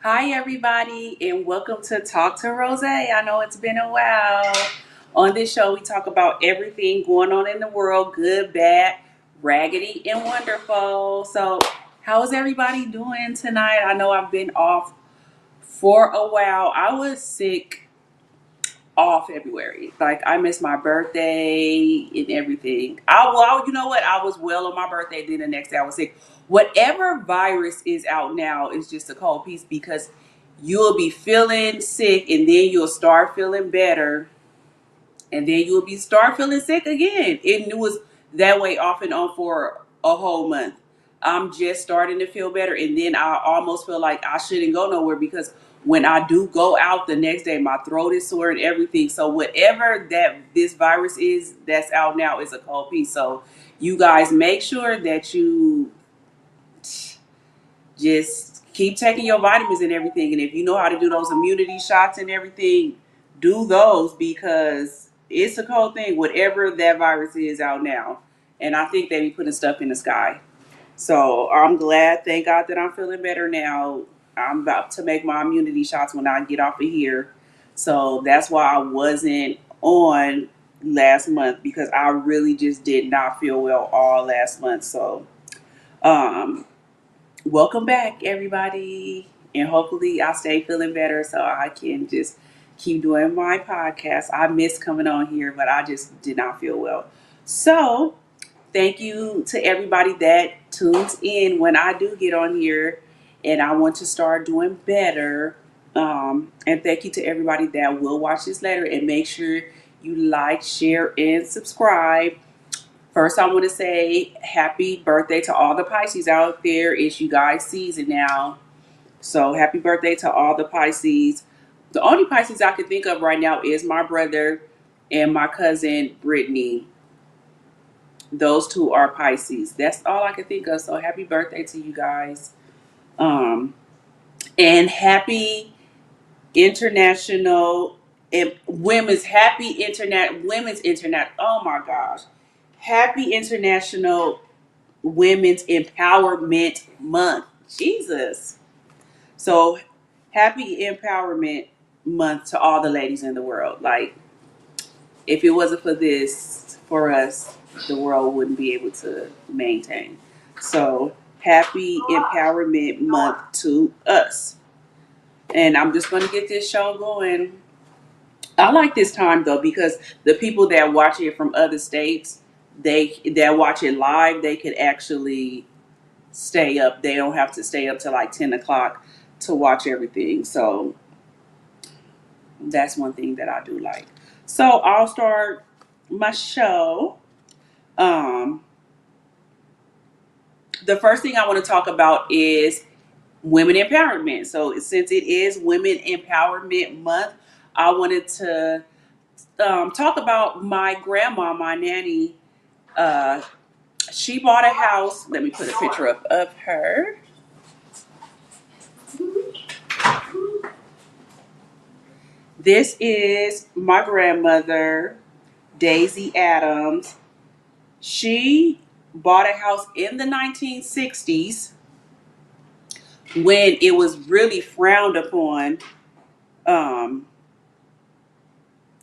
Hi, everybody, and welcome to Talk to Rose. I know it's been a while. On this show, we talk about everything going on in the world, good, bad, raggedy, and wonderful. So, how is everybody doing tonight? I know I've been off for a while. I was sick all February. Like, I missed my birthday and everything. You know what? I was well on my birthday. Then the next day I was sick. Whatever virus is out now is just a cold piece because you'll be feeling sick and then you'll start feeling better and then you'll be start feeling sick again. It was that way off and on for a whole month. I'm just starting to feel better, and then I almost feel like I shouldn't go nowhere because when I do go out the next day, my throat is sore and everything. So whatever that this virus is that's out now is a cold piece. So you guys make sure that you just keep taking your vitamins and everything. And if you know how to do those immunity shots and everything, do those because it's a cold thing, whatever that virus is out now. And I think they be putting stuff in the sky. So I'm glad, thank God that I'm feeling better now. I'm about to make my immunity shots when I get off of here. So that's why I wasn't on last month because I really just did not feel well all last month. So um welcome back, everybody. And hopefully, I stay feeling better so I can just keep doing my podcast. I miss coming on here, but I just did not feel well. So, thank you to everybody that tunes in when I do get on here and I want to start doing better. And thank you to everybody that will watch this later and make sure you like, share, and subscribe. First, I want to say happy birthday to all the Pisces out there. It's you guys' season now. So happy birthday to all the Pisces. The only Pisces I can think of right now is my brother and my cousin Brittany. Those two are Pisces. That's all I can think of. So happy birthday to you guys. Um, and happy international and women's internet. Oh my gosh. Happy International Women's Empowerment Month. Jesus. So happy Empowerment Month to all the ladies in the world. Like, if it wasn't for this, for us, the world wouldn't be able to maintain. So happy Empowerment Month to us. And I'm just going to get this show going. I like this time though because the people that watch it from other states, they that watch it live, they could actually stay up. They don't have to stay up till like 10 o'clock to watch everything. So that's one thing that I do like. So I'll start my show. Um, the first thing I want to talk about is women empowerment. So since it is Women Empowerment Month, I wanted to talk about my grandma, my nanny. Uh, she bought a house. Let me put a picture up of her. This is my grandmother, Daisy Adams. She bought a house in the 1960s when it was really frowned upon um,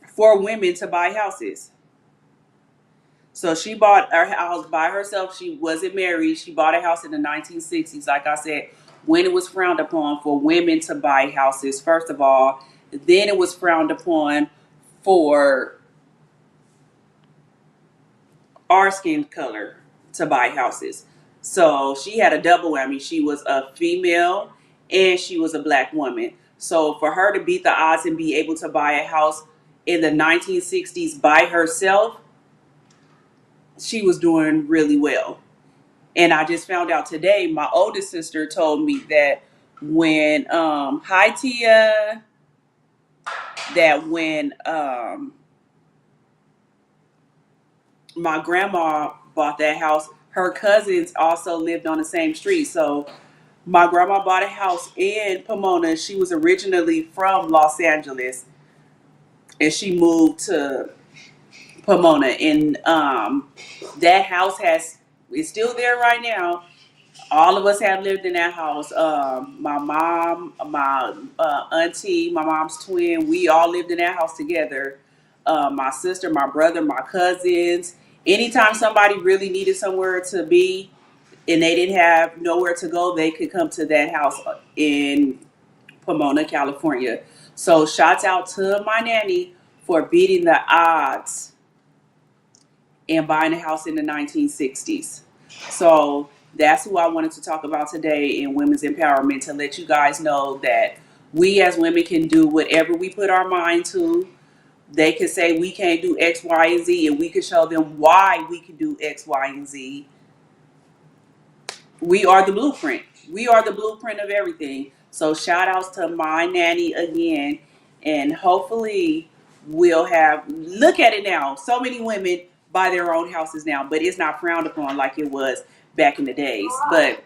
for women to buy houses. So she bought her house by herself. She wasn't married. She bought a house in the 1960s, like I said, when it was frowned upon for women to buy houses, first of all. Then it was frowned upon for our skin color to buy houses. So she had a double whammy. She was a female and she was a black woman. So for her to beat the odds and be able to buy a house in the 1960s by herself, she was doing really well. And I just found out today, my oldest sister told me that when, hi Tia, that when my grandma bought that house, her cousins also lived on the same street. So my grandma bought a house in Pomona. She was originally from Los Angeles and she moved to Pomona. And that house is still there right now. All of us have lived in that house. My mom, my auntie, my mom's twin, we all lived in that house together. My sister, my brother, my cousins. Anytime somebody really needed somewhere to be and they didn't have nowhere to go, they could come to that house in Pomona, California. So shouts out to my nanny for beating the odds and buying a house in the 1960s. So that's who I wanted to talk about today in women's empowerment, to let you guys know that we as women can do whatever we put our mind to. They can say we can't do X, Y, and Z, and we can show them why we can do X, Y, and Z. We are the blueprint. We are the blueprint of everything. So shout outs to my nanny again. And hopefully we'll have, look at it now. So many women buy their own houses now, but it's not frowned upon like it was back in the days. But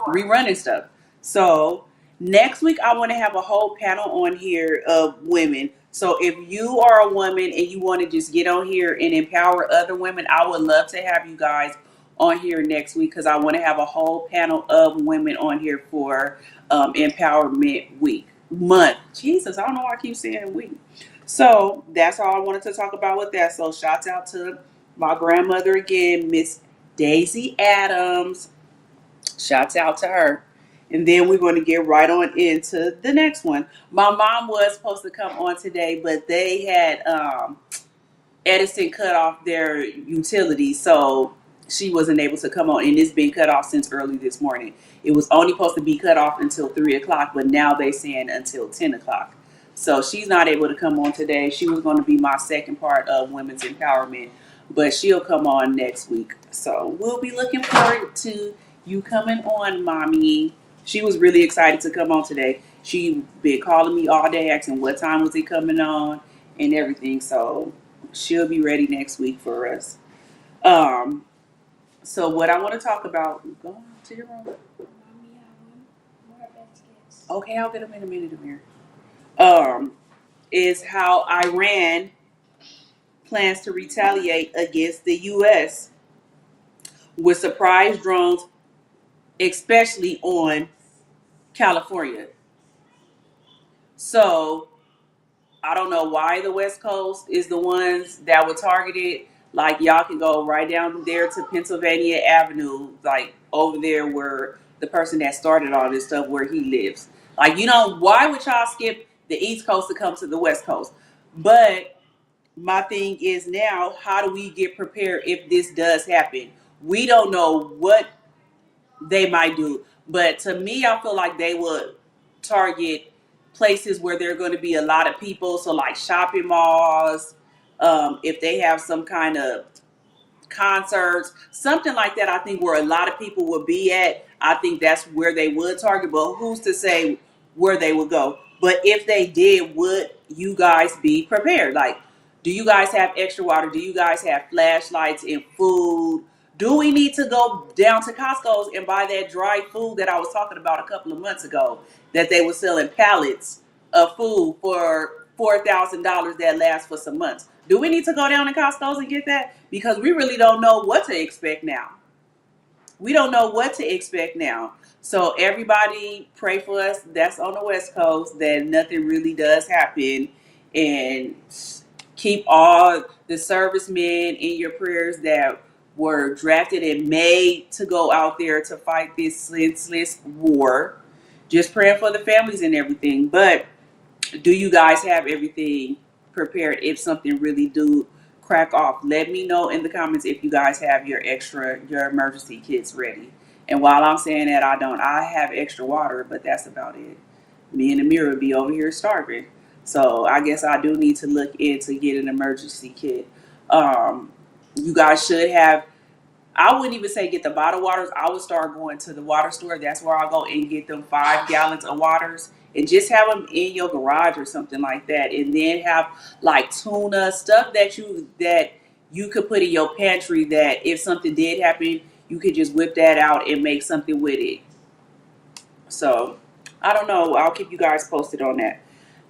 rerunning stuff. So next week I want to have a whole panel on here of women. So if you are a woman and you want to just get on here and empower other women, I would love to have you guys on here next week, because I want to have a whole panel of women on here for empowerment week month. Jesus, I don't know why I keep saying week. So that's all I wanted to talk about with that. So shouts out to my grandmother again, Miss Daisy Adams. Shouts out to her. And then we're going to get right on into the next one. My mom was supposed to come on today, but they had Edison cut off their utilities, so she wasn't able to come on. And it's been cut off since early this morning. It was only supposed to be cut off until 3 o'clock, but now they're saying until 10 o'clock. So she's not able to come on today. She was going to be my second part of women's empowerment, but she'll come on next week. So we'll be looking forward to you coming on, mommy. She was really excited to come on today. She been calling me all day asking what time was he coming on and everything. So she'll be ready next week for us. So what I want to talk about, go on to your room. Okay, I'll get them in a minute, Amir. Is how Iran plans to retaliate against the U.S. with surprise drones, especially on California. So I don't know why the West Coast is the ones that were targeted. Like, y'all can go right down there to Pennsylvania Avenue, like over there where the person that started all this stuff, where he lives. Like, you know, why would y'all skip the East Coast to come to the West Coast? But my thing is now, how do we get prepared if this does happen? We don't know what they might do. But to me, I feel like they would target places where there are going to be a lot of people. So like shopping malls, if they have some kind of concerts, something like that, I think where a lot of people would be at, I think that's where they would target. But who's to say where they would go? But if they did, would you guys be prepared? Like, do you guys have extra water? Do you guys have flashlights and food? Do we need to go down to Costco's and buy that dry food that I was talking about a couple of months ago, that they were selling pallets of food for $4,000 that lasts for some months? Do we need to go down to Costco's and get that? Because we really don't know what to expect now. We don't know what to expect now. So everybody pray for us that's on the West Coast, that nothing really does happen, and keep all the servicemen in your prayers that were drafted and made to go out there to fight this senseless war. Just praying for the families and everything. But do you guys have everything prepared if something really do crack off? Let me know in the comments if you guys have your emergency kits ready. And while I'm saying that, I have extra water, but that's about it. Me and Amira would be over here starving. So I guess I do need to look into get an emergency kit. You guys should have, I wouldn't even say get the bottled waters. I would start going to the water store. That's where I'll go and get them 5 gallons of waters and just have them in your garage or something like that. And then have like tuna, stuff that you could put in your pantry, that if something did happen, you could just whip that out and make something with it. So I don't know. I'll keep you guys posted on that.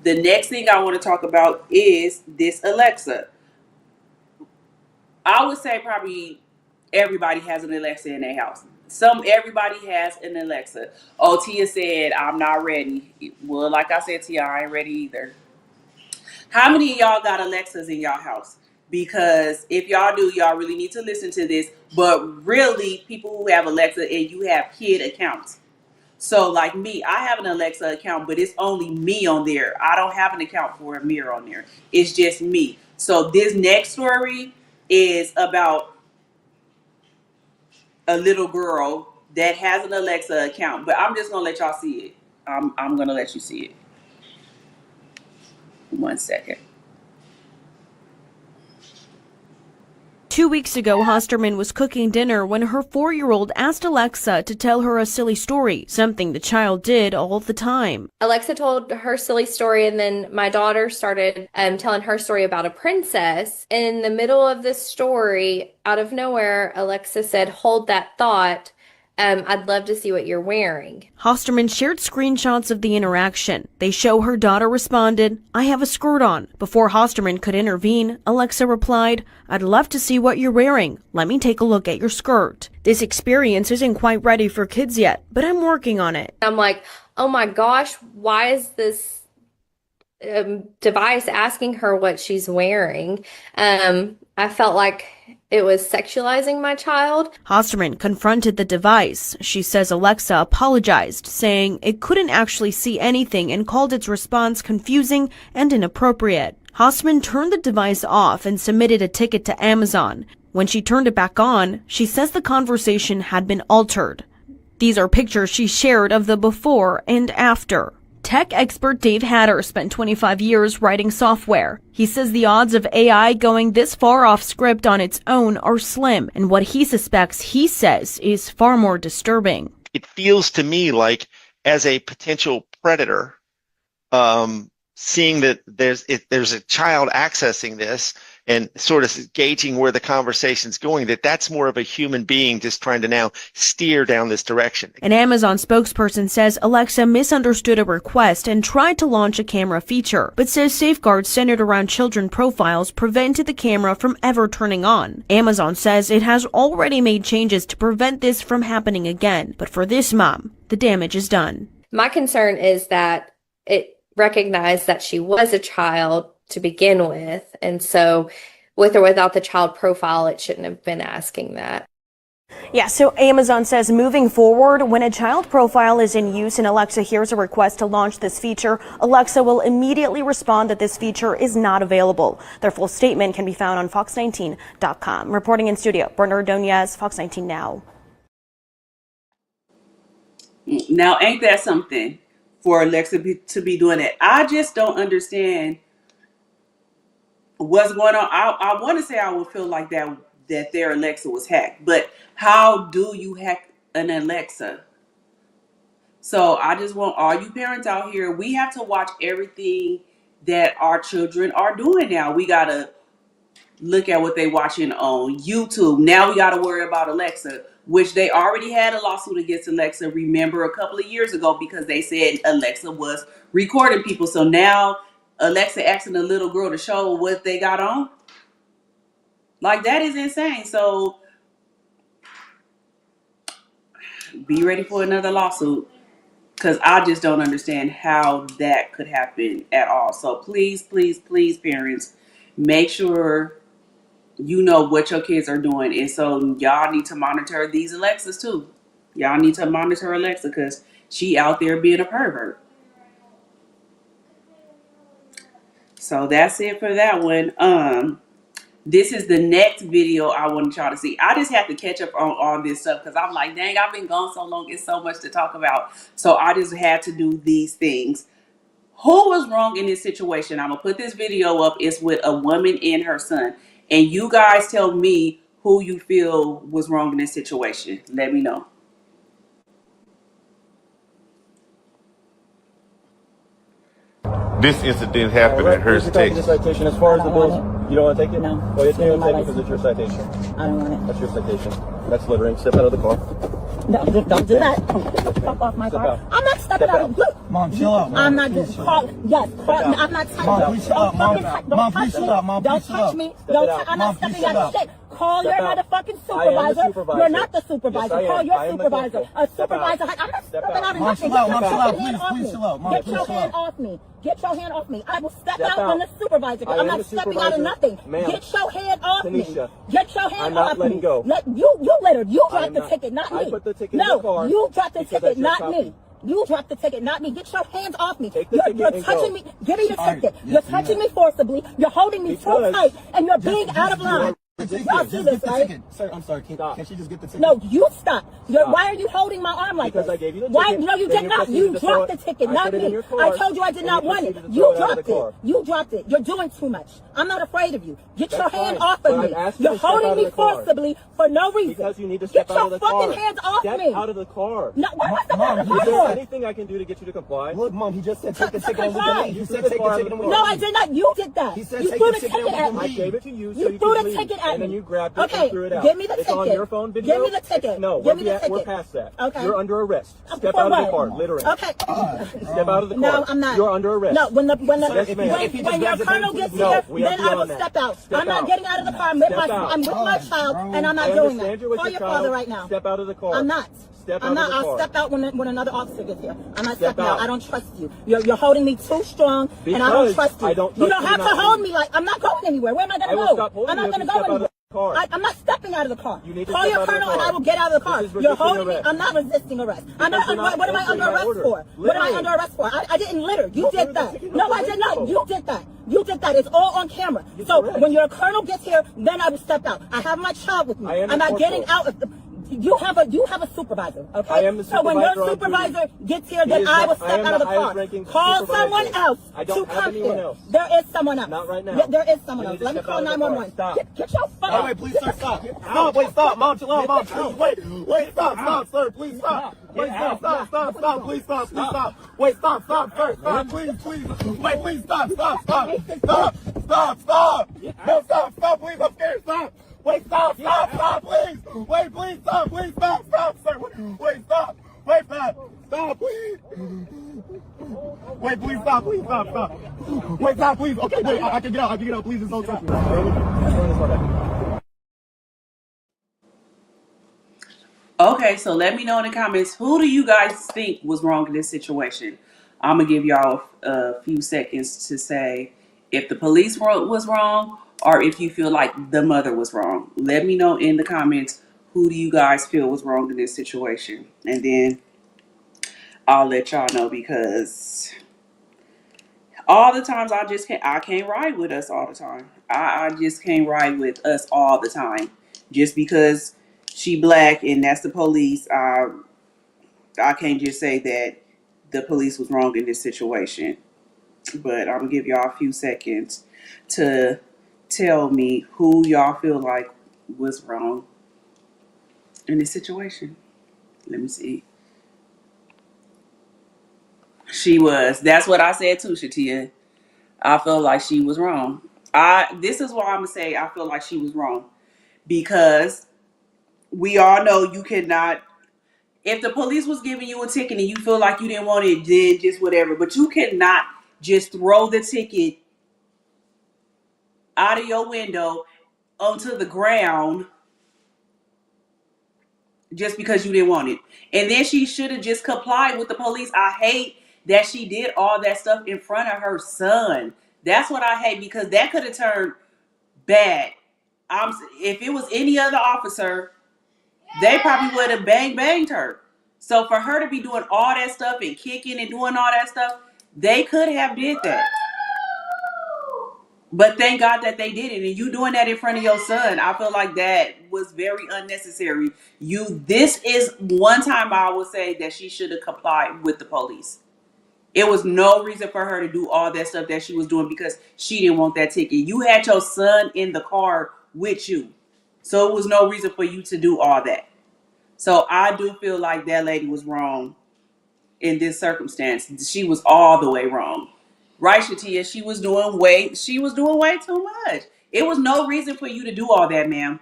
The next thing I want to talk about is this Alexa. I would say probably everybody has an Alexa in their house. Everybody has an Alexa. Oh, Tia said, I'm not ready. Well, like I said, Tia, I ain't ready either. How many of y'all got Alexas in y'all house? Because if y'all do, y'all really need to listen to this. But really, people who have Alexa and you have kid accounts. So like me, I have an Alexa account, but it's only me on there. I don't have an account for Amir on there. It's just me. So this next story is about a little girl that has an Alexa account, but I'm just gonna let y'all see it. I'm gonna let you see it. 1 second. 2 weeks ago, Hosterman was cooking dinner when her 4-year-old asked Alexa to tell her a silly story, something the child did all the time. Alexa told her silly story, and then my daughter started telling her story about a princess. In the middle of this story, out of nowhere, Alexa said, "Hold that thought. I'd love to see what you're wearing." Hosterman shared screenshots of the interaction. They show her daughter responded, "I have a skirt on." Before Hosterman could intervene, Alexa replied, "I'd love to see what you're wearing. Let me take a look at your skirt." This experience isn't quite ready for kids yet, but I'm working on it. I'm like, oh my gosh, why is this device asking her what she's wearing? I felt like it was sexualizing my child. Hosterman confronted the device. She says Alexa apologized, saying it couldn't actually see anything and called its response confusing and inappropriate. Hosterman turned the device off and submitted a ticket to Amazon. When she turned it back on, she says the conversation had been altered. These are pictures she shared of the before and after. Tech expert Dave Hatter spent 25 years writing software. He says the odds of AI going this far off script on its own are slim, and what he suspects, he says, is far more disturbing. It feels to me like, as a potential predator, seeing that there's a child accessing this and sort of gauging where the conversation's going, that's more of a human being just trying to now steer down this direction. An Amazon spokesperson says Alexa misunderstood a request and tried to launch a camera feature, but says safeguards centered around children profiles prevented the camera from ever turning on. Amazon says it has already made changes to prevent this from happening again, but for this mom, the damage is done. My concern is that it recognized that she was a child to begin with, and so with or without the child profile, it shouldn't have been asking that. Yeah, so Amazon says moving forward, when a child profile is in use and Alexa hears a request to launch this feature, Alexa will immediately respond that this feature is not available. Their full statement can be found on fox19.com. Reporting in studio, Bernard Donez, Fox 19 Now. Now, ain't that something for Alexa to be doing that? I just don't understand what's going on. I want to say I would feel like that their Alexa was hacked, but how do you hack an Alexa? So I just want all you parents out here, we have to watch everything that our children are doing now. We got to look at what they watching on YouTube. Now we got to worry about Alexa, which they already had a lawsuit against Alexa, remember, a couple of years ago, because they said Alexa was recording people. So now Alexa asking a little girl to show what they got on. Like, that is insane. So be ready for another lawsuit, because I just don't understand how that could happen at all. So please, please, please, parents, make sure you know what your kids are doing. And so y'all need to monitor these Alexas too. Y'all need to monitor Alexa, because she out there being a pervert. So that's it for that one. This is the next video I want y'all to see. I just have to catch up on all this stuff, because I'm like, dang, I've been gone so long. It's so much to talk about. So I just had to do these things. Who was wrong in this situation? I'm going to put this video up. It's with a woman and her son. And you guys tell me who you feel was wrong in this situation. Let me know. This incident happened at Hearst, Texas. Citation. As far as the bills, you don't want to take it? No. Well, you can't take it because it's your citation. I don't want it. That's your citation. That's littering. Step out of the car. No, don't do that. Fuck off my car. out. I'm not stepping Step out. out. Look. Mom, chill out. Mom. I'm not just yes. I'm not touching. Mom, please chill out. Mom, Don't touch me. Mom, please chill out. Mom, Don't please chill out. touch me. Step it out. I'm Mom, not please stepping chill out of out. shit. Call your Step out. motherfucking I am the supervisor. supervisor. You're not the supervisor. Yes, I Call am. your I am the supervisor. principal. A Step supervisor. out. I'm not Step stepping out. out of Mom, nothing. chill out. Get Mom, your chill out. fucking hand Please, off please, me. chill out. Mom, Get please your chill hand out. off me. Get your hand off me. I will step Step out out. when the supervisor. I I'm am not the stepping out of supervisor. nothing. Ma'am. Get your hand off me. Tanisha, Get your hand I'm not off letting me. go. You littered. You I dropped am the not. ticket, not I me. put the ticket in the No, car you dropped the because ticket, that's your not copy. me. You dropped the ticket, not me. Get your hands off me. Take the ticket You're and touching go. me. Give me the All right. ticket. Yes, You're do touching that. me forcibly. You're holding me so Because- tight, and you're being out of line. Y'all see this, right? Sir, I'm sorry. Can she just get the ticket? No, you stop. Stop. Why are you holding my arm like Because this? I gave you the Why? ticket, No, you then did you not. proceeded You to dropped throw the it. ticket, I not put it in me. your car, I told you I did and not you want it. proceeded to You throw it out of dropped the it. car. You dropped it. You're doing too much. I'm not afraid of you. Get That's your hand fine, off but of I'm me. asking You're you to step out holding of me the car. forcibly for no reason. Because you need to Get step out your of the car. fucking hands off Step me. out of the car. No, why am I stepping out of the Is car there for? anything I can do to get you to comply? Look, Mom, he just said take the ticket and we comply. can leave. He said take the ticket and we can No, I leave. did not. You did that. He said You take threw the the ticket and ticket we at can I me. leave. gave it to you so You you threw could the leave. ticket at And then me. you grabbed it Okay, and threw it out. give me the It's ticket. on your phone video. Give me the ticket. No, Give me the we're ticket. past that. Okay. You're under arrest. Step For out of the what? car, littering. Okay. Step out of the car. No, I'm not. You're under arrest. No, when Yes, ma'am. when If he just your grabs the colonel phone, gets please no, here, we are then I will beyond that. step out. Step I'm not out. getting out of the car. Step out. I'm with my child, and I'm not I doing that. understand you're with Call your your father child. right now. Step out of the car. I'm not. Step I'm out not. of the I'll car. step out when another officer gets here. I'm not Step stepping out. out. I don't trust you. You're holding me too strong, and I don't Because trust you. I don't You trust don't you have to not to. hold me like I'm not going anywhere. Where am I I going to will go? stop holding I'm you not if going you to go step out of anywhere. the car. I'm not stepping out of the car. You need to Call step your out of the colonel, and car. I will get out of the car. This is You're resisting holding me. arrest. I'm not resisting arrest. I'm Because not. you're not What am I answering under my arrest order. for? What am I Littering. under arrest for? I didn't litter. You You did threw that. the ticket No, out I the did not. window. You did that. You did that. It's all on camera. You're So correct. when your colonel gets here, then I will step out. I have my child with me. I am I'm the not getting corporal. out of the. You have a supervisor, okay? I am the So when your supervisor on duty. supervisor gets here, He then is I not- will I step am out of the the car. highest ranking Call supervisor. someone else I don't to have come anyone here. else. There is someone else. Not right now. There is someone You else. need to Let me step call out of the car. 911. Stop. Get your fucking. Wait, please, sir, stop. Stop, wait, stop. Mom, chill out, Mom, chill. Wait, stop, sir, please stop. Wait, stop, please stop. Wait, stop, sir, stop, please. Wait, please, stop. No, stop, please, I'm scared, stop. Wait, stop, please. Wait, please, stop, sir. Wait, stop. Wait, stop, please. Wait, please, stop. Wait, stop, please. Okay, wait, I can get out, please, just don't touch me. Okay, so let me know in the comments, who do you guys think was wrong in this situation? I'm going to give y'all a few seconds to say if the police was wrong or if you feel like the mother was wrong. Let me know in the comments, who do you guys feel was wrong in this situation? And then I'll let y'all know, because all the times I can't ride with us all the time. I just can't ride with us all the time. Just because she black and that's the police, I can't just say that the police was wrong in this situation. But I'm gonna give y'all a few seconds to tell me who y'all feel like was wrong in this situation. Let me see. She was. That's what I said too, Shatia. I feel like she was wrong. This is why I'm gonna say I feel like she was wrong, because we all know you cannot. If the police was giving you a ticket and you feel like you didn't want it, then just whatever. But you cannot just throw the ticket out of your window onto the ground just because you didn't want it. And then she should have just complied with the police. I hate that she did all that stuff in front of her son. That's what I hate, because that could have turned bad. If it was any other officer, they probably would have banged her. So for her to be doing all that stuff and kicking and doing all that stuff, they could have did that. But thank God that they did it. And you doing that in front of your son, I feel like that was very unnecessary. This is one time I would say that she should have complied with the police. It was no reason for her to do all that stuff that she was doing because she didn't want that ticket. You had your son in the car with you. So it was no reason for you to do all that. So I do feel like that lady was wrong in this circumstance. She was all the way wrong. Right, Shatia? She was doing way too much. It was no reason for you to do all that, ma'am.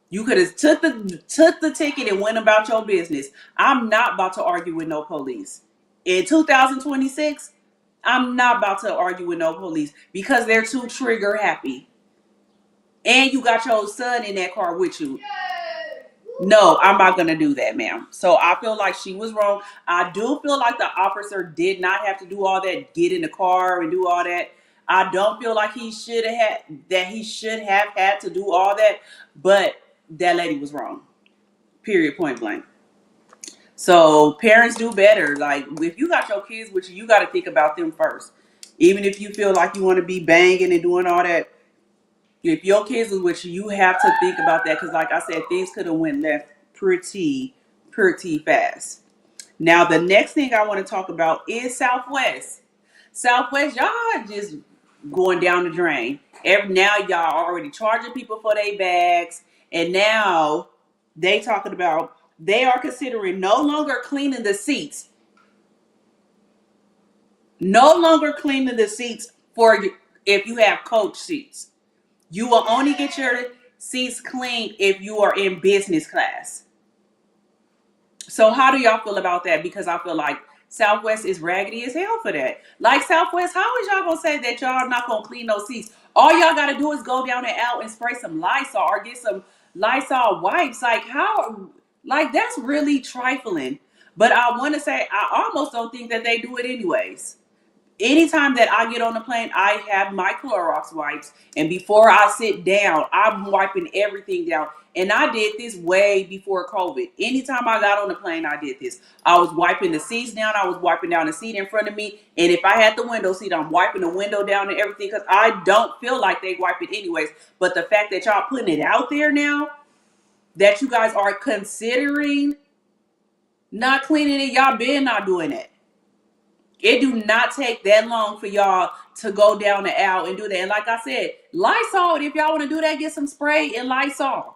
You could have took the ticket and went about your business. I'm not about to argue with no police. In 2026, I'm not about to argue with no police because they're too trigger happy. and you got your son in that car with you. No, I'm not gonna do that, ma'am. So I feel like she was wrong. I do feel like the officer did not have to do all that, get in the car and do all that. I don't feel like he should have had to do all that, but that lady was wrong. Period, point blank. So parents do better. Like if you got your kids with you, you got to think about them first. Even if you feel like you want to be banging and doing all that, if your kids is with you, you have to think about that because, like I said, things could have went left pretty fast. Now, the next thing I want to talk about is Southwest. Southwest, y'all just going down the drain. Now y'all already charging people for their bags, and now they talking about they are considering no longer cleaning the seats, for if you have coach seats. You will only get your seats cleaned if you are in business class. So how do y'all feel about that? Because I feel like Southwest is raggedy as hell for that. Like Southwest, how is y'all gonna say that y'all not gonna clean those seats? All y'all gotta do is go down the aisle and spray some Lysol or get some Lysol wipes. Like how? Like that's really trifling. But I want to say I almost don't think that they do it anyways. Anytime that I get on the plane, I have my Clorox wipes, and before I sit down, I'm wiping everything down. And I did this way before COVID. Anytime I got on the plane, I did this. I was wiping the seats down. I was wiping down the seat in front of me. And if I had the window seat, I'm wiping the window down and everything because I don't feel like they wipe it anyways. But the fact that y'all putting it out there now, that you guys are considering not cleaning it, y'all been not doing it. It do not take that long for y'all to go down the aisle and do that. And like I said, Lysol, if y'all want to do that, get some spray and Lysol.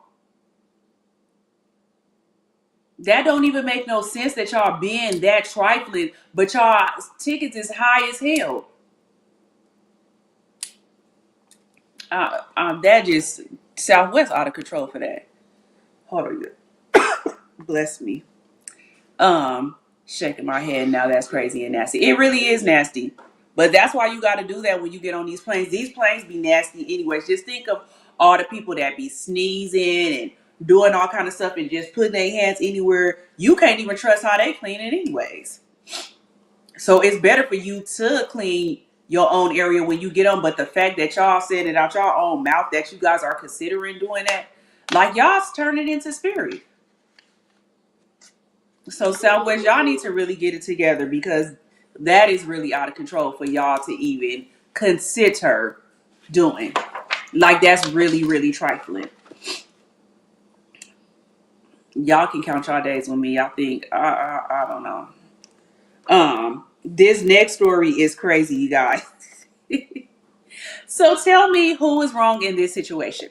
That don't even make no sense that y'all being that trifling, but y'all tickets is high as hell. That just Southwest out of control for that. Hold on, bless me. Shaking my head now. That's crazy and nasty. It really is nasty. But that's why you got to do that when you get on these planes. These planes be nasty anyways. Just think of all the people that be sneezing and doing all kind of stuff and just putting their hands anywhere. You can't even trust how they clean it anyways. So it's better for you to clean your own area when you get on. But the fact that y'all saying it out your own mouth that you guys are considering doing that, like y'all's turning into spirit. So Southwest, y'all need to really get it together because that is really out of control for y'all to even consider doing. Like that's really, really trifling. Y'all can count y'all days with me. I think I don't know. This next story is crazy, you guys. So tell me who is wrong in this situation.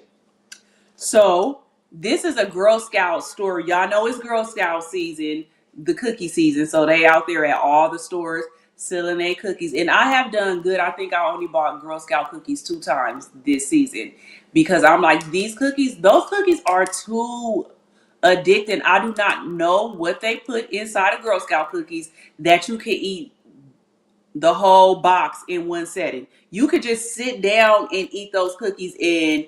So this is a Girl Scout story. Y'all know it's Girl Scout season, the cookie season. So they out there at all the stores selling their cookies. And I have done good. I think I only bought Girl Scout cookies 2 times this season because I'm like, those cookies are too addicting. I do not know what they put inside of Girl Scout cookies that you can eat the whole box in one setting. You could just sit down and eat those cookies and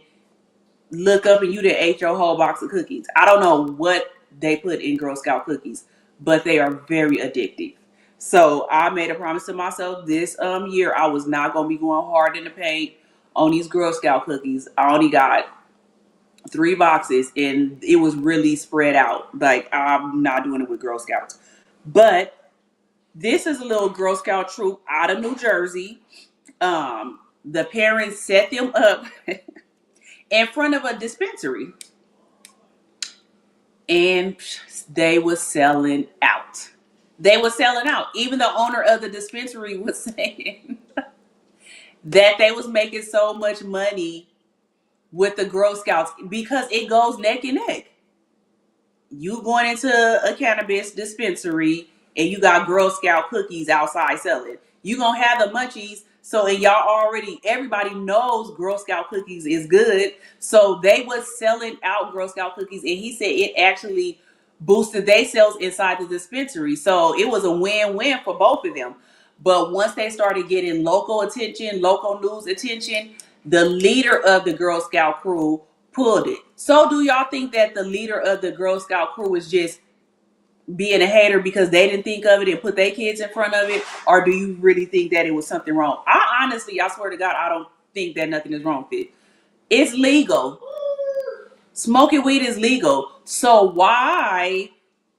look up and you done ate your whole box of cookies. I don't know what they put in Girl Scout cookies, but they are very addictive. So I made a promise to myself this year I was not going to be going hard in the paint on these Girl Scout cookies. I only got 3 boxes and it was really spread out. Like I'm not doing it with Girl Scouts. But this is a little Girl Scout troop out of New Jersey. The parents set them up in front of a dispensary and they were selling out. Even the owner of the dispensary was saying that they was making so much money with the Girl Scouts because it goes neck and neck. You going into a cannabis dispensary and you got Girl Scout cookies outside selling. You gonna have the munchies. So and everybody knows Girl Scout cookies is good. So they was selling out Girl Scout cookies, and he said it actually boosted their sales inside the dispensary. So it was a win-win for both of them. But once they started getting local attention, local news attention, The leader of the Girl Scout crew pulled it. So do y'all think that the leader of the Girl Scout crew was just being a hater because they didn't think of it and put their kids in front of it? Or do you really think that it was something wrong? I swear to God, I don't think that nothing is wrong with it. It's legal. Smoking weed is legal. So why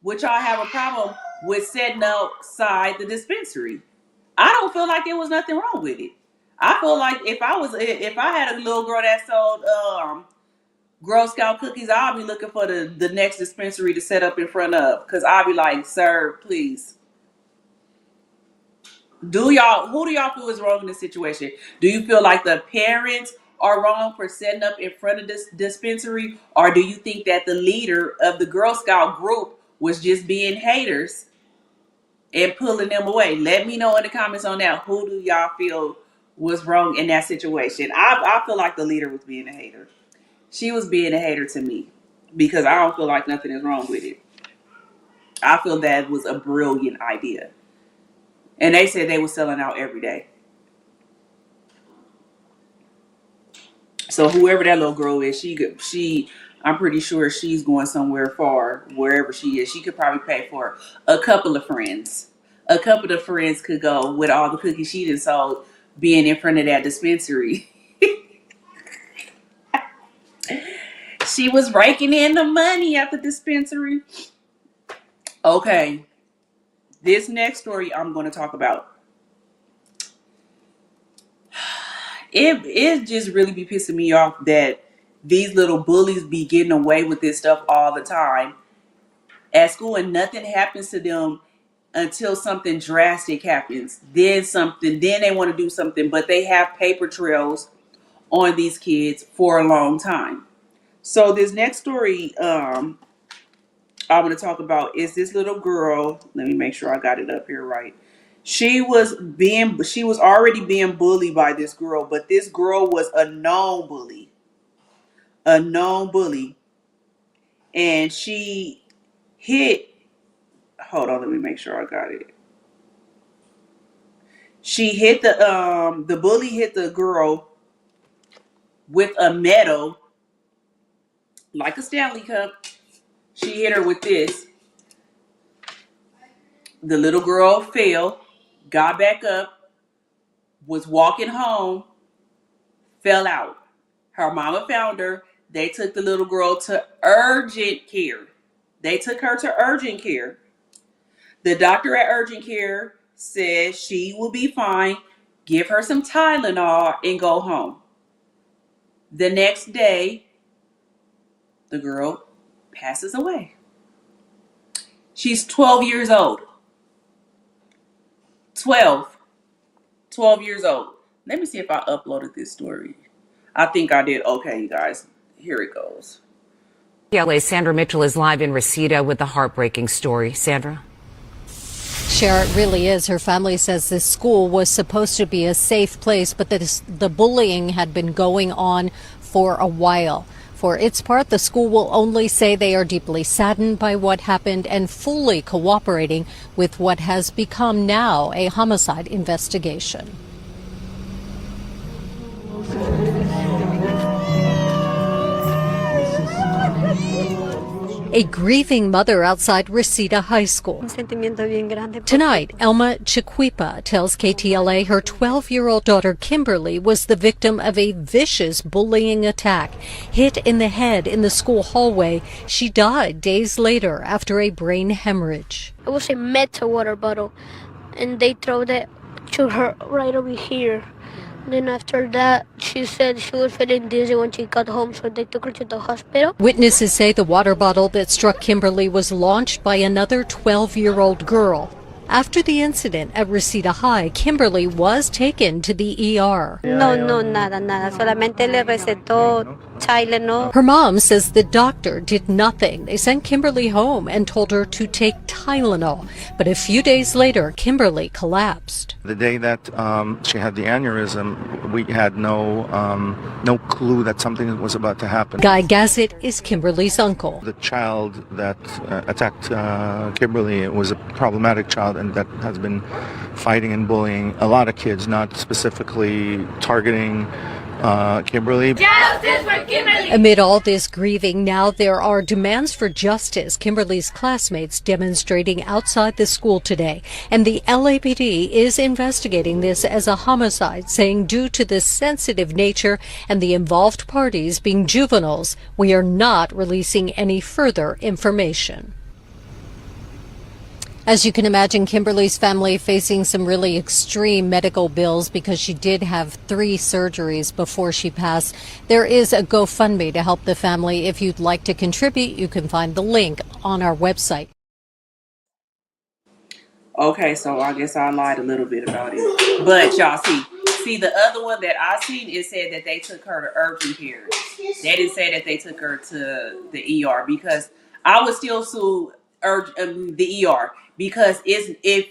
would y'all have a problem with setting outside the dispensary? I don't feel like there was nothing wrong with it. I feel like if I had a little girl that sold Girl Scout cookies, I'll be looking for the next dispensary to set up in front of, because I'll be like, sir, please. Who do y'all feel is wrong in this situation? Do you feel like the parents are wrong for setting up in front of this dispensary, or do you think that the leader of the Girl Scout group was just being haters and pulling them away? Let me know in the comments on that. Who do y'all feel was wrong in that situation? I feel like the leader was being a hater. She was being a hater to me because I don't feel like nothing is wrong with it. I feel that was a brilliant idea. And they said they were selling out every day. So whoever that little girl is, I'm pretty sure she's going somewhere far, wherever she is. She could probably pay for a couple of friends. A couple of friends could go with all the cookies she done sold, being in front of that dispensary. She was raking in the money at the dispensary. Okay, this next story I'm going to talk about. It just really be pissing me off that these little bullies be getting away with this stuff all the time at school, and nothing happens to them until something drastic happens. Then they want to do something, but they have paper trails on these kids for a long time. So this next story I'm going to talk about is this little girl. Let me make sure I got it up here right. She was already being bullied by this girl, but this girl was a known bully. And she hit, hold on, let me make sure I got it. She hit the bully hit the girl with a medal, like a Stanley Cup. She hit her with this. The little girl fell, got back up, was walking home, fell out. Her mama found her. They took the little girl to urgent care. The doctor at urgent care said she will be fine. Give her some Tylenol and go home. The next day, the girl passes away. She's 12 years old. 12 years old. Let me see if I uploaded this story. I think I did. Okay, you guys. Here it goes. LA's Sandra Mitchell is live in Reseda with the heartbreaking story. Sandra? Cher, it really is. Her family says this school was supposed to be a safe place, but the bullying had been going on for a while. For its part, the school will only say they are deeply saddened by what happened and fully cooperating with what has become now a homicide investigation. A grieving mother outside Reseda High School. Tonight, Elma Chiquipa tells KTLA her 12-year-old daughter Kimberly was the victim of a vicious bullying attack. Hit in the head in the school hallway, she died days later after a brain hemorrhage. It was a metal water bottle, and they threw it to her right over here. Then after that, she said she was feeling dizzy when she got home, so they took her to the hospital. Witnesses say the water bottle that struck Kimberly was launched by another 12-year-old girl. After the incident at Reseda High, Kimberly was taken to the ER. No, nada. Solamente le recetó Tylenol. Her mom says the doctor did nothing. They sent Kimberly home and told her to take Tylenol. But a few days later, Kimberly collapsed. The day that she had the aneurysm, we had no clue that something was about to happen. Guy Gazzett is Kimberly's uncle. The child that attacked Kimberly was a problematic child and that has been fighting and bullying a lot of kids, not specifically targeting Kimberly. Justice for Kimberly! Amid all this grieving, now there are demands for justice. Kimberly's classmates demonstrating outside the school today. And the LAPD is investigating this as a homicide, saying due to the sensitive nature and the involved parties being juveniles, we are not releasing any further information. As you can imagine, Kimberly's family facing some really extreme medical bills because she did have 3 surgeries before she passed. There is a GoFundMe to help the family. If you'd like to contribute, you can find the link on our website. Okay, so I guess I lied a little bit about it. But y'all see the other one that I seen, it said that they took her to urgent care. They didn't say that they took her to the ER, because I would still sue the ER, because if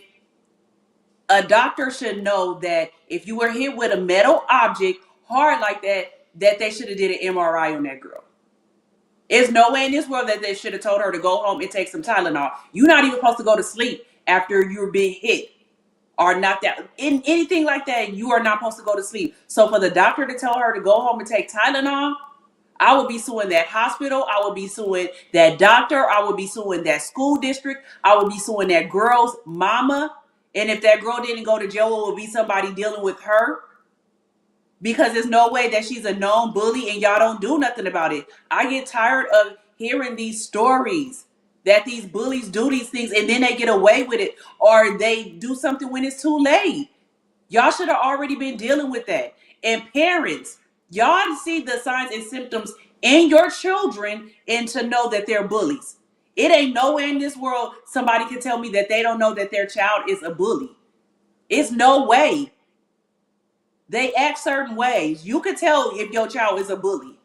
a doctor should know that if you were hit with a metal object hard like that, that they should have did an MRI on that girl. There's no way in this world that they should have told her to go home and take some Tylenol. You're not even supposed to go to sleep after you're being hit or not that in anything like that. You are not supposed to go to sleep. So for the doctor to tell her to go home and take Tylenol, I would be suing that hospital. I would be suing that doctor. I would be suing that school district. I would be suing that girl's mama. And if that girl didn't go to jail, it would be somebody dealing with her. Because there's no way that she's a known bully and y'all don't do nothing about it. I get tired of hearing these stories that these bullies do these things and then they get away with it, or they do something when it's too late. Y'all should have already been dealing with that. And parents, y'all see the signs and symptoms in your children and to know that they're bullies. It ain't nowhere in this world somebody can tell me that they don't know that their child is a bully. It's no way. They act certain ways. You could tell if your child is a bully.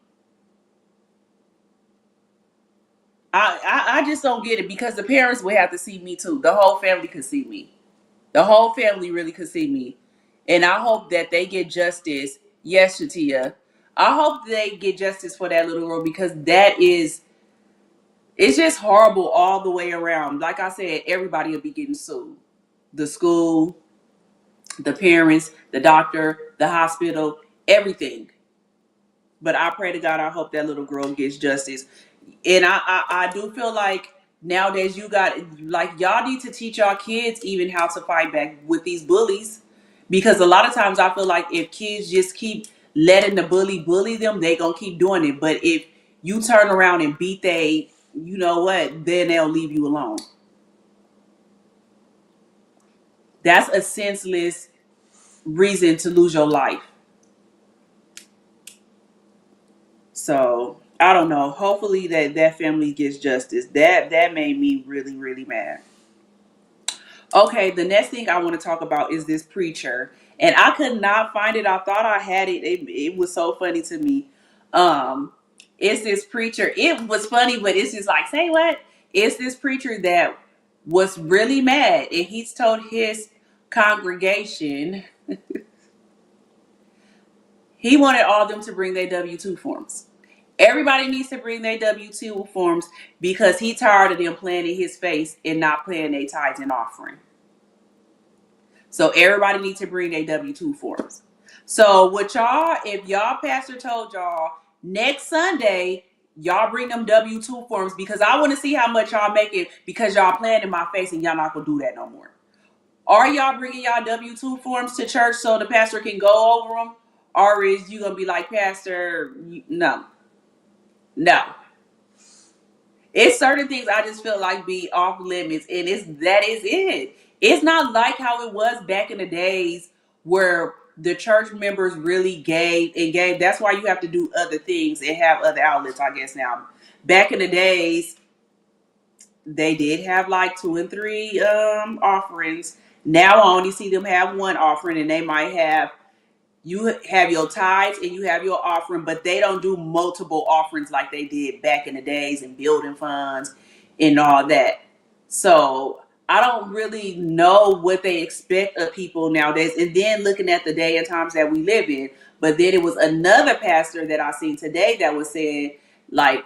I just don't get it, because the parents would have to see me too. The whole family could see me. The whole family really could see me. And I hope that they get justice. Yes, Shatia. I hope they get justice for that little girl, because it's just horrible all the way around. Like I said, everybody will be getting sued. The school, the parents, the doctor, the hospital, everything. But I pray to God, I hope that little girl gets justice. And I do feel like nowadays y'all need to teach y'all kids even how to fight back with these bullies. Because a lot of times I feel like if kids just keep letting the bully them, they gonna keep doing it. But if you turn around and beat you know what, then they'll leave you alone. That's a senseless reason to lose your life. So I don't know. Hopefully that family gets justice. That made me really, really mad. Okay, the next thing I want to talk about is this preacher, and I could not find it. I thought I had it. It was so funny to me. It's this preacher. It was funny, but it's just like, say what? It's this preacher that was really mad, and he's told his congregation he wanted all of them to bring their W-2 forms. Everybody needs to bring their W-2 forms, because he tired of them playing in his face and not paying their tithes and offering. So everybody needs to bring their W-2 forms. So if y'all pastor told y'all next Sunday, y'all bring them W-2 forms, because I want to see how much y'all make it, because y'all playing in my face and y'all not going to do that no more. Are y'all bringing y'all W-2 forms to church so the pastor can go over them? Or is you going to be like, Pastor, no. It's certain things I just feel like be off limits, and that is it. It's not like how it was back in the days where the church members really gave. That's why you have to do other things and have other outlets, I guess now. Back in the days, they did have like 2 and 3 offerings. Now I only see them have 1 offering, and they might have you have your tithes and you have your offering, but they don't do multiple offerings like they did back in the days, and building funds and all that. So I don't really know what they expect of people nowadays. And then looking at the day and times that we live in, but then it was another pastor that I seen today that was saying like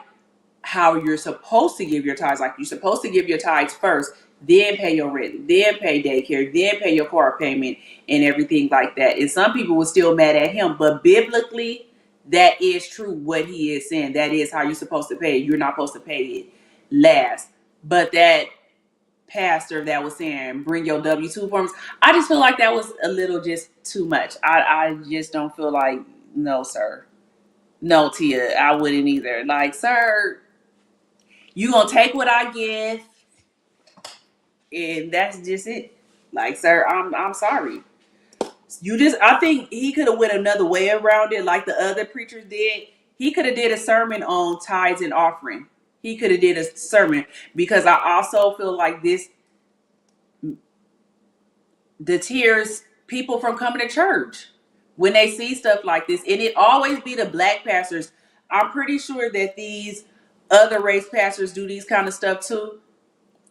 how you're supposed to give your tithes. Like you're supposed to give your tithes first, then pay your rent, then pay daycare, then pay your car payment and everything like that. And some people were still mad at him. But biblically, that is true what he is saying. That is how you're supposed to pay it. You're not supposed to pay it last. But that pastor that was saying bring your W-2 forms, I just feel like that was a little just too much. I just don't feel like, no, sir. No, Tia, I wouldn't either. Like, sir, you gonna take what I give, and that's just it. Like, sir, I'm sorry. You just, I think he could have went another way around it, like the other preachers did. He could have did a sermon on tithes and offering. He could have did a sermon, because I also feel like this deters people from coming to church when they see stuff like this, and it always be the black pastors. I'm pretty sure that these other race pastors do these kind of stuff too.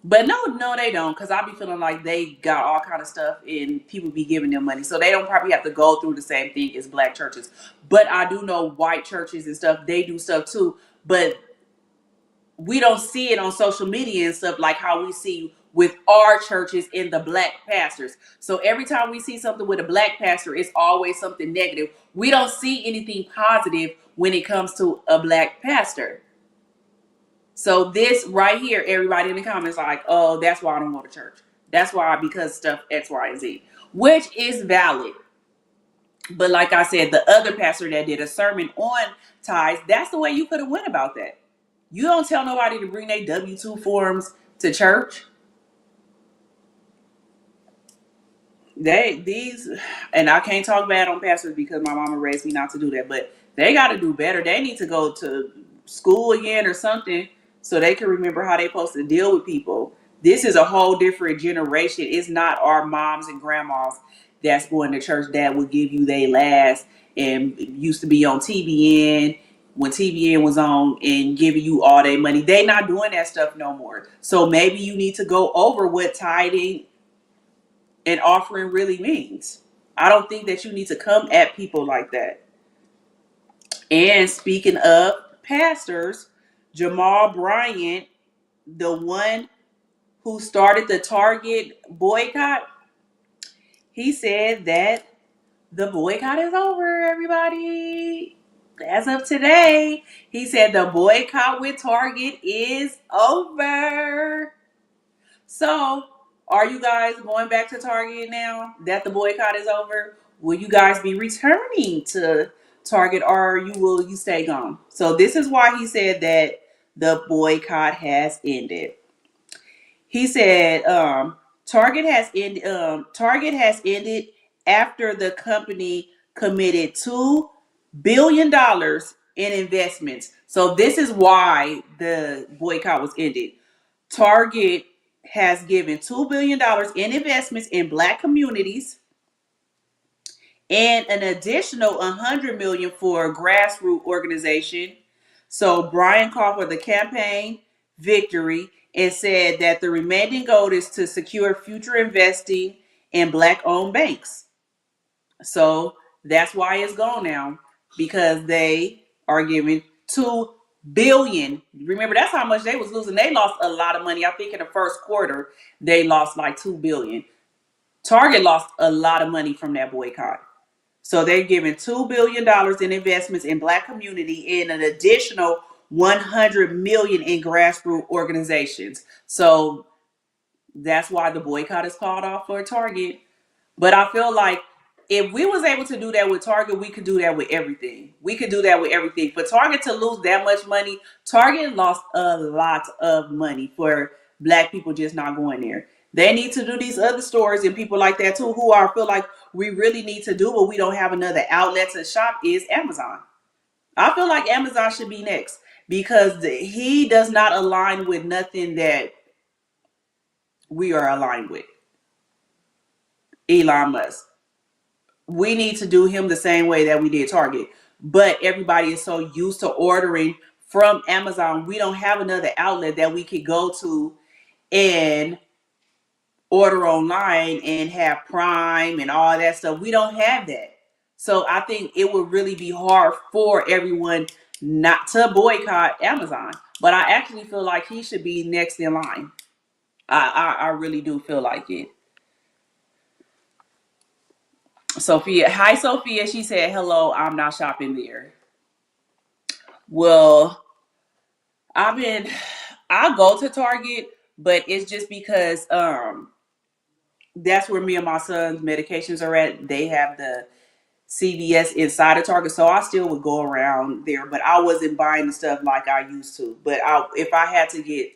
But no, they don't, because I be feeling like they got all kind of stuff and people be giving them money. So they don't probably have to go through the same thing as black churches. But I do know white churches and stuff, they do stuff too. But we don't see it on social media and stuff like how we see with our churches and the black pastors. So every time we see something with a black pastor, it's always something negative. We don't see anything positive when it comes to a black pastor. So this right here, everybody in the comments like, oh, that's why I don't go to church. That's why, because stuff X, Y, and Z, which is valid. But like I said, the other pastor that did a sermon on tithes, that's the way you could have went about that. You don't tell nobody to bring their W-2 forms to church. And I can't talk bad on pastors because my mama raised me not to do that, but they got to do better. They need to go to school again or something so they can remember how they're supposed to deal with people. This is a whole different generation. It's not our moms and grandmas that's going to church that would give you their last and used to be on TBN when TBN was on and giving you all their money. They not doing that stuff no more. So maybe you need to go over what tithing and offering really means. I don't think that you need to come at people like that. And speaking of pastors, Jamal Bryant, the one who started the Target boycott, he said that the boycott is over, everybody. As of today, he said the boycott with Target is over. So, are you guys going back to Target now that the boycott is over? Will you guys be returning to Target, or will you stay gone? So this is why he said that the boycott has ended. He said Target has ended after the company committed $2 billion in investments. So this is why the boycott was ended. Target has given $2 billion in investments in Black communities and an additional $100 million for a grassroots organization. So Brian called for the campaign victory and said that the remaining goal is to secure future investing in Black-owned banks. So that's why it's gone now, because they are giving $2 billion. Remember, that's how much they was losing. They lost a lot of money. I think in the first quarter they lost like $2 billion. Target lost a lot of money from that boycott. So they're giving $2 billion in investments in Black community and an additional $100 million in grassroots organizations. So that's why the boycott is called off for Target. But I feel like if we was able to do that with Target, we could do that with everything. We could do that with everything. For Target to lose that much money, Target lost a lot of money for Black people just not going there. They need to do these other stores and people like that too, who I feel like we really need to do, but we don't have another outlet to shop, is Amazon. I feel like Amazon should be next because he does not align with nothing that we are aligned with. Elon Musk. We need to do him the same way that we did Target. But everybody is so used to ordering from Amazon. We don't have another outlet that we could go to and order online and have Prime and all that stuff. We don't have that. So I think it would really be hard for everyone not to boycott Amazon. But I actually feel like he should be next in line. I really do feel like it. Sophia, hi Sophia. She said, hello, I'm not shopping there. Well, I've been I go to Target, but it's just because that's where me and my son's medications are at. They have the CVS inside of Target, so I still would go around there, but I wasn't buying the stuff like I used to. But if I had to get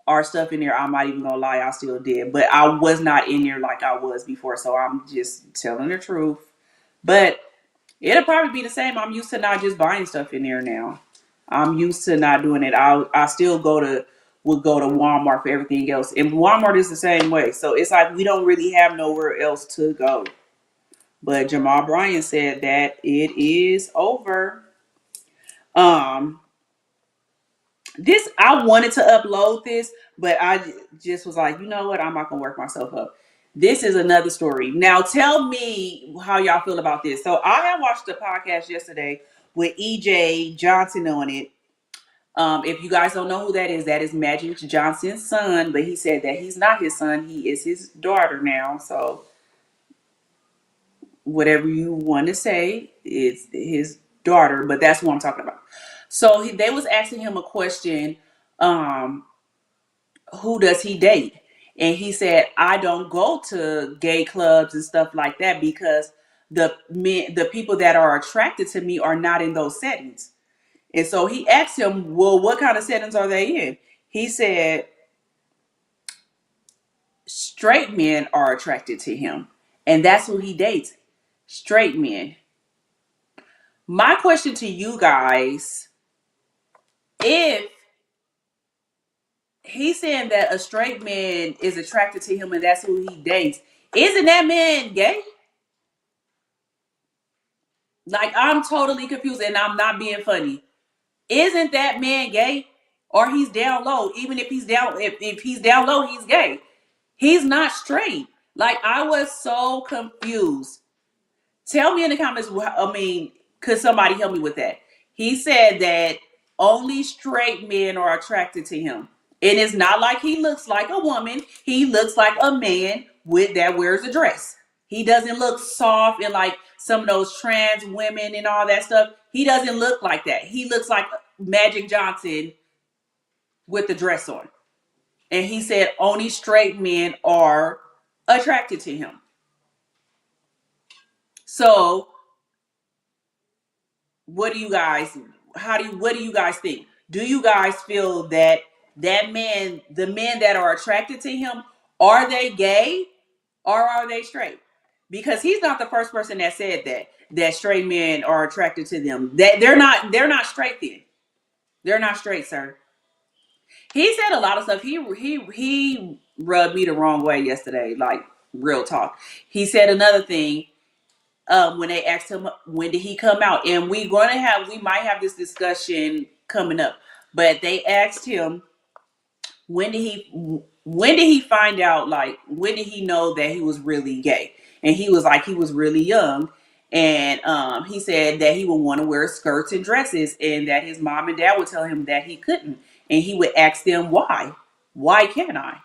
our stuff in there, I'm not even gonna lie, I still did. But I was not in there like I was before, so I'm just telling the truth. But it'll probably be the same. I'm used to not just buying stuff in there now. I'm used to not doing it. I still would go to Walmart for everything else. And Walmart is the same way. So it's like we don't really have nowhere else to go. But Jamal Bryant said that it is over. Um, this I wanted to upload this, but I just was like, you know what? I'm not gonna work myself up. This is another story. Now tell me how y'all feel about this. So I have watched the podcast yesterday with EJ Johnson on it. If you guys don't know who that is Magic Johnson's son, but he said that he's not his son, he is his daughter now. So whatever you want to say is his daughter, but that's what I'm talking about. So they was asking him a question, um, who does he date? And he said, I don't go to gay clubs and stuff like that because the people that are attracted to me are not in those settings. And so he asked him, well, what kind of settings are they in? He said, straight men are attracted to him. And that's who he dates, straight men. My question to you guys, if he's saying that a straight man is attracted to him and that's who he dates, isn't that man gay? Like, I'm totally confused and I'm not being funny. Isn't that man gay? Or he's down low. Even if if he's down low, he's gay. He's not straight. Like, I was so confused. Tell me in the comments, I mean, could somebody help me with that? He said that only straight men are attracted to him. And it's not like he looks like a woman. He looks like a man that wears a dress. He doesn't look soft and like some of those trans women and all that stuff. He doesn't look like that. He looks like Magic Johnson with the dress on. And he said only straight men are attracted to him. So what do you guys think? Do you guys feel that the men that are attracted to him, are they gay or are they straight? Because he's not the first person that said that straight men are attracted to them. That they're not straight then. They're not straight, sir. He said a lot of stuff. He rubbed me the wrong way yesterday, like real talk. He said another thing when they asked him when did he come out, and we might have this discussion coming up, but they asked him when did he find out, like when did he know that he was really gay, and he was like he was really young, and he said that he would want to wear skirts and dresses and that his mom and dad would tell him that he couldn't, and he would ask them why can't I,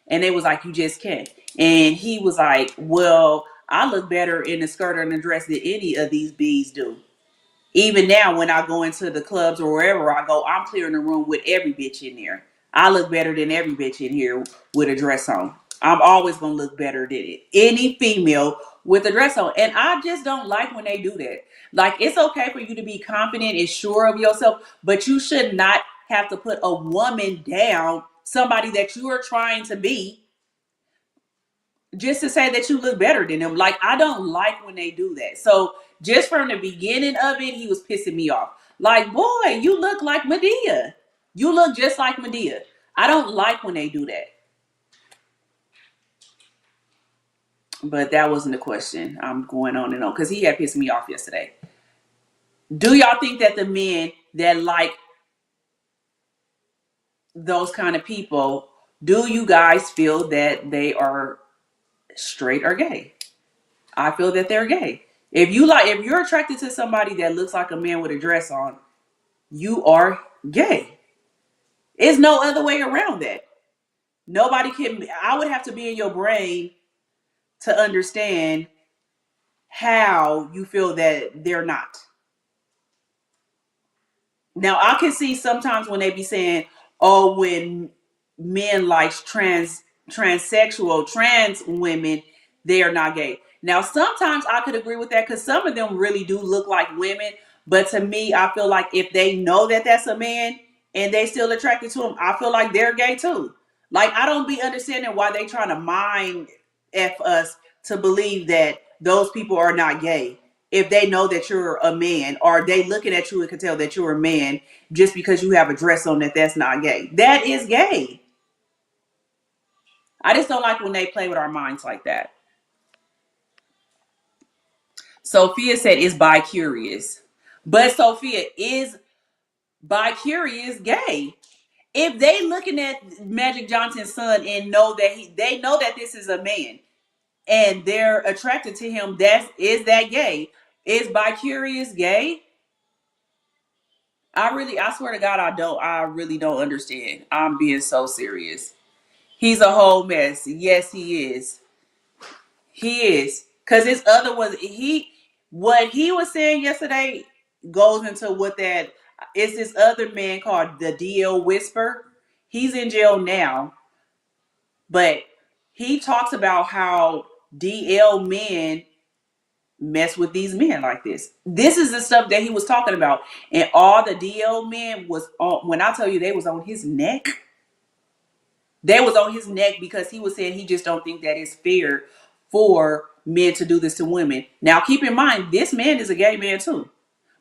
and they was like you just can't, and he was like, well, I look better in a skirt or in a dress than any of these bees do. Even now, when I go into the clubs or wherever I go, I'm clearing the room with every bitch in there. I look better than every bitch in here with a dress on. I'm always gonna look better than any female with a dress on. And I just don't like when they do that. Like, it's okay for you to be confident and sure of yourself, but you should not have to put a woman down, somebody that you are trying to be, just to say that you look better than them. Like, I don't like when they do that. So just from the beginning of it, he was pissing me off. Like, boy, you look like Medea. You look just like Medea. I don't like when they do that. But that wasn't the question. I'm going on and on because he had pissed me off yesterday. Do y'all think that the men that like those kind of people, do you guys feel that they are straight or gay? I feel that they're gay. If you're attracted to somebody that looks like a man with a dress on, you are gay. There's no other way around that. I would have to be in your brain to understand how you feel that they're not. Now I can see sometimes when they be saying, "Oh, when men like transsexual, trans women, they are not gay." Now sometimes I could agree with that because some of them really do look like women. But to me, I feel like if they know that that's a man and they still attracted to him, I feel like they're gay too. Like I don't be understanding why they trying to mind f us to believe that those people are not gay if they know that you're a man, or they looking at you and can tell that you're a man just because you have a dress on, that's not gay. That is gay. I just don't like when they play with our minds like that. Sophia said is bi-curious. But Sophia, is bi-curious gay? If they looking at Magic Johnson's son and know that they know that this is a man and they're attracted to him, is that gay? Is bi-curious gay? I swear to God, I really don't understand. I'm being so serious. He's a whole mess. Yes, he is. He is. Cause his other was what he was saying yesterday goes into what that is. This other man called the DL Whisper. He's in jail now, but he talks about how DL men mess with these men like this. This is the stuff that he was talking about. And all the DL men was on, when I tell you they was on his neck, they was on his neck because he was saying he just don't think that it's fair for men to do this to women. Now keep in mind, this man is a gay man too.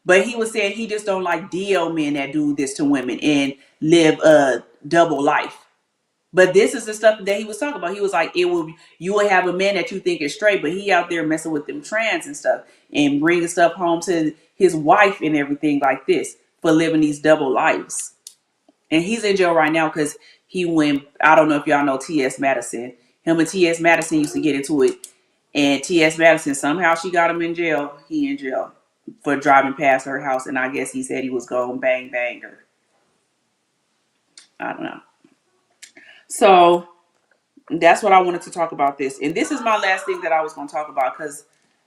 But he was saying he just don't like DL men that do this to women and live a double life. But this is the stuff that he was talking about. He was like, you will have a man that you think is straight, but he out there messing with them trans and stuff and bringing stuff home to his wife and everything like this for living these double lives. And he's in jail right now because he went, I don't know if y'all know T.S. Madison. Him and T.S. Madison used to get into it. And T.S. Madison, somehow she got him in jail. He in jail for driving past her house. And I guess he said he was going bang, bang her. I don't know. So that's what I wanted to talk about this. And this is my last thing that I was going to talk about because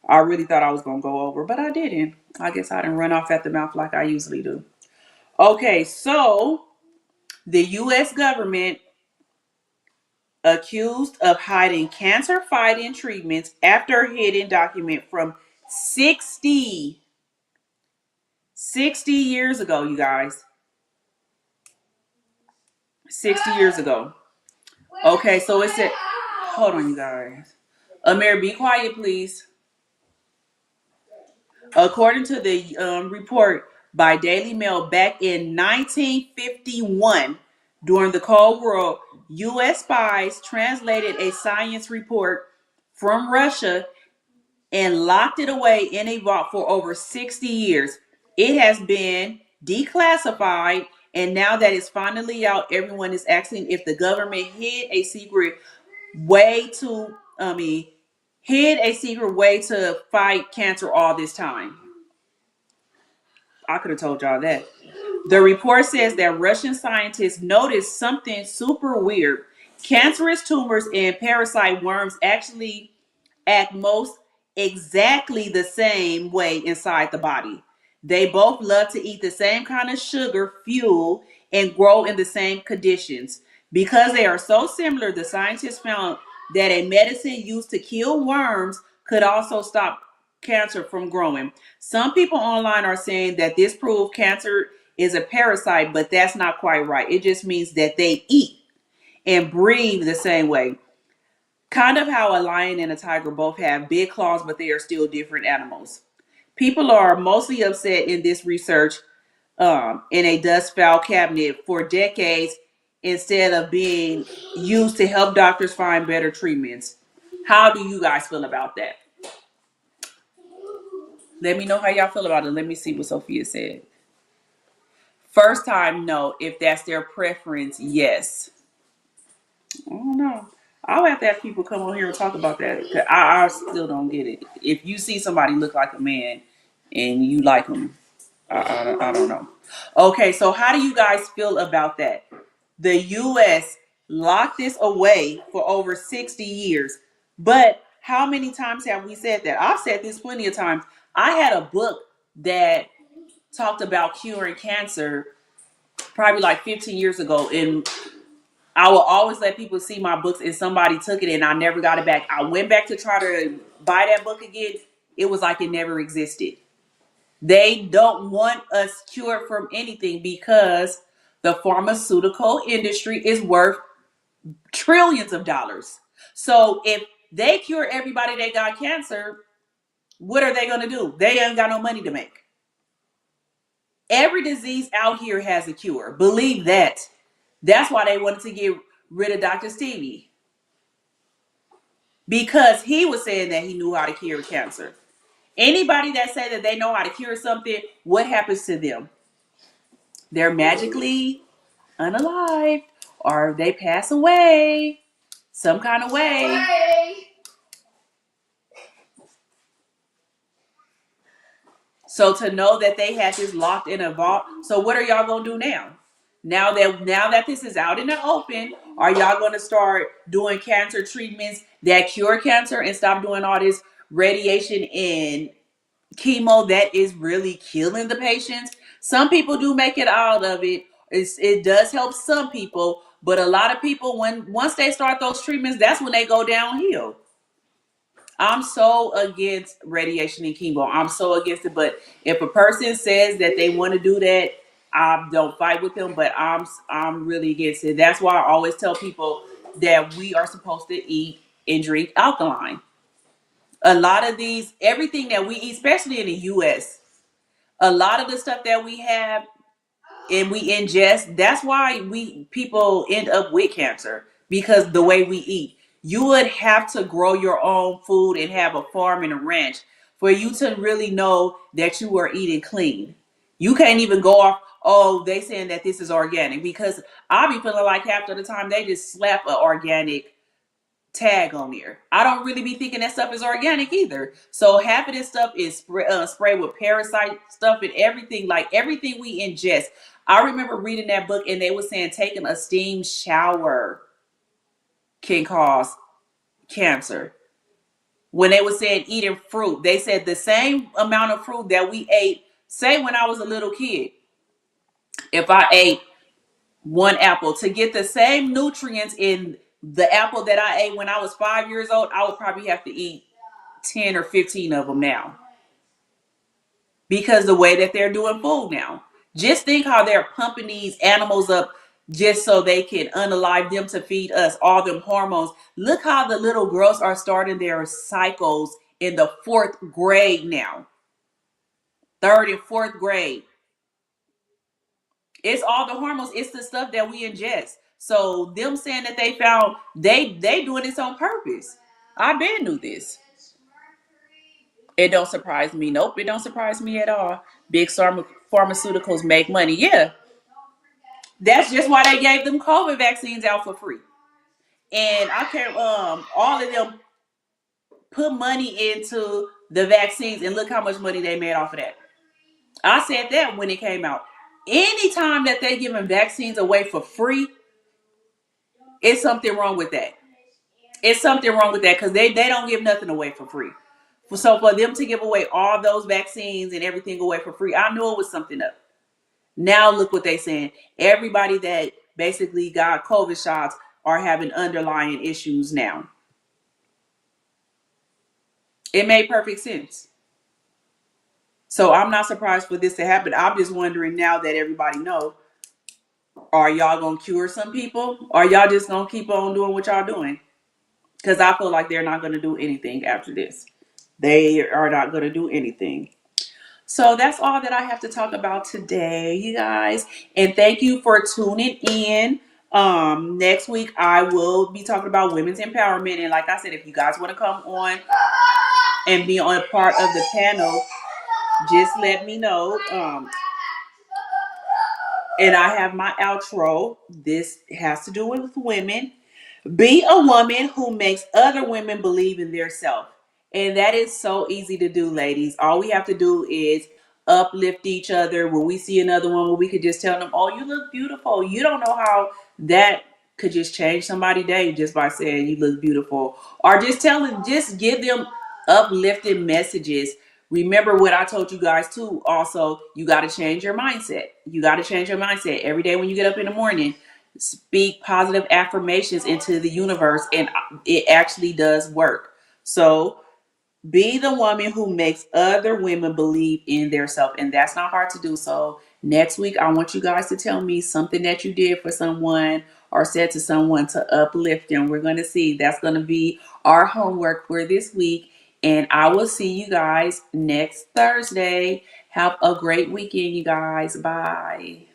I really thought I was going to go over, but I didn't. I guess I didn't run off at the mouth like I usually do. Okay, so the U.S. government accused of hiding cancer fighting treatments after hidden document from 60 years ago, you guys. 60 years ago. Okay, so it said, hold on, you guys. Amir, be quiet, please. According to the report by Daily Mail, back in 1951, during the Cold War, U.S. spies translated a science report from Russia and locked it away in a vault for over 60 years. It has been declassified, and now that it's finally out, everyone is asking if the government hid a secret way to fight cancer all this time. I could have told y'all that. The report says that Russian scientists noticed something super weird. Cancerous tumors and parasite worms actually act most exactly the same way inside the body. They both love to eat the same kind of sugar, fuel, and grow in the same conditions. Because they are so similar, the scientists found that a medicine used to kill worms could also stop cancer from growing. Some people online are saying that this proves cancer is a parasite, but that's not quite right. It just means that they eat and breathe the same way. Kind of how a lion and a tiger both have big claws, but they are still different animals. People are mostly upset in this research in a dust file cabinet for decades instead of being used to help doctors find better treatments. How do you guys feel about that? Let me know how y'all feel about it. Let me see what Sophia said. First time, no. If that's their preference, yes. I don't know. I'll have to have people come on here and talk about that. 'Cause I still don't get it. If you see somebody look like a man and you like them, I don't know. Okay, so how do you guys feel about that? The U.S. locked this away for over 60 years. But how many times have we said that? I've said this plenty of times. I had a book that talked about curing cancer probably like 15 years ago. And I will always let people see my books, and somebody took it and I never got it back. I went back to try to buy that book again. It was like it never existed. They don't want us cured from anything because the pharmaceutical industry is worth trillions of dollars. So if they cure everybody that got cancer, what are they going to do? They ain't got no money to make. Every disease out here has a cure. Believe that. That's why they wanted to get rid of Dr. Stevie, because he was saying that he knew how to cure cancer. Anybody that say that they know how to cure something, what happens to them? They're magically unalived, or they pass away some kind of way. So to know that they had this locked in a vault. So what are y'all gonna do now? Now that this is out in the open, are y'all gonna start doing cancer treatments that cure cancer and stop doing all this radiation and chemo that is really killing the patients? Some people do make it out of it. It does help some people, but a lot of people, once they start those treatments, that's when they go downhill. I'm so against radiation and chemo. I'm so against it. But if a person says that they want to do that, I don't fight with them. But I'm really against it. That's why I always tell people that we are supposed to eat and drink alkaline. A lot of everything that we eat, especially in the U.S., a lot of the stuff that we have and we ingest, that's why people end up with cancer, because the way we eat. You would have to grow your own food and have a farm and a ranch for you to really know that you are eating clean. You can't even go off, oh, they saying that this is organic, because I be feeling like half of the time they just slap an organic tag on there. I don't really be thinking that stuff is organic either. So half of this stuff is sprayed with parasite stuff and everything, like everything we ingest. I remember reading that book and they were saying taking a steam shower can cause cancer. When they were saying eating fruit, they said the same amount of fruit that we ate, say when I was a little kid, if I ate one apple, to get the same nutrients in the apple that I ate when I was 5 years old, I would probably have to eat 10 or 15 of them now, because the way that they're doing food now. Just think how they're pumping these animals up just so they can unalive them to feed us all them hormones. Look how the little girls are starting their cycles in the 4th grade now. 3rd and 4th grade. It's all the hormones. It's the stuff that we ingest. So them saying that they found, they doing this on purpose. I been knew this. It don't surprise me. Nope, it don't surprise me at all. Big pharmaceuticals make money. Yeah. That's just why they gave them COVID vaccines out for free. And I can't all of them put money into the vaccines, and look how much money they made off of that. I said that when it came out. Anytime that they're giving vaccines away for free, it's something wrong with that. It's something wrong with that, because they don't give nothing away for free. So for them to give away all those vaccines and everything away for free, I knew it was something up. Now look what they're saying. Everybody that basically got COVID shots are having underlying issues now. It made perfect sense. So I'm not surprised for this to happen. I'm just wondering, now that everybody know, are y'all gonna cure some people? Or y'all just gonna keep on doing what y'all doing? Because I feel like they're not gonna do anything after this. They are not gonna do anything. So that's all that I have to talk about today, you guys. And thank you for tuning in. Next week I will be talking about women's empowerment. And like I said, if you guys want to come on and be on a part of the panel, just let me know. And I have my outro. This has to do with women. Be a woman who makes other women believe in their self. And that is so easy to do, ladies. All we have to do is uplift each other. When we see another woman, we could just tell them, oh, you look beautiful. You don't know how that could just change somebody's day just by saying you look beautiful. Or just give them uplifting messages. remember what I told you guys too. Also, you got to change your mindset. You got to change your mindset every day when you get up in the morning. Speak positive affirmations into the universe, and it actually does work. So be the woman who makes other women believe in their self, and that's not hard to do. So next week, I want you guys to tell me something that you did for someone or said to someone to uplift them. We're going to see. That's going to be our homework for this week. And I will see you guys next Thursday. Have a great weekend, you guys. Bye.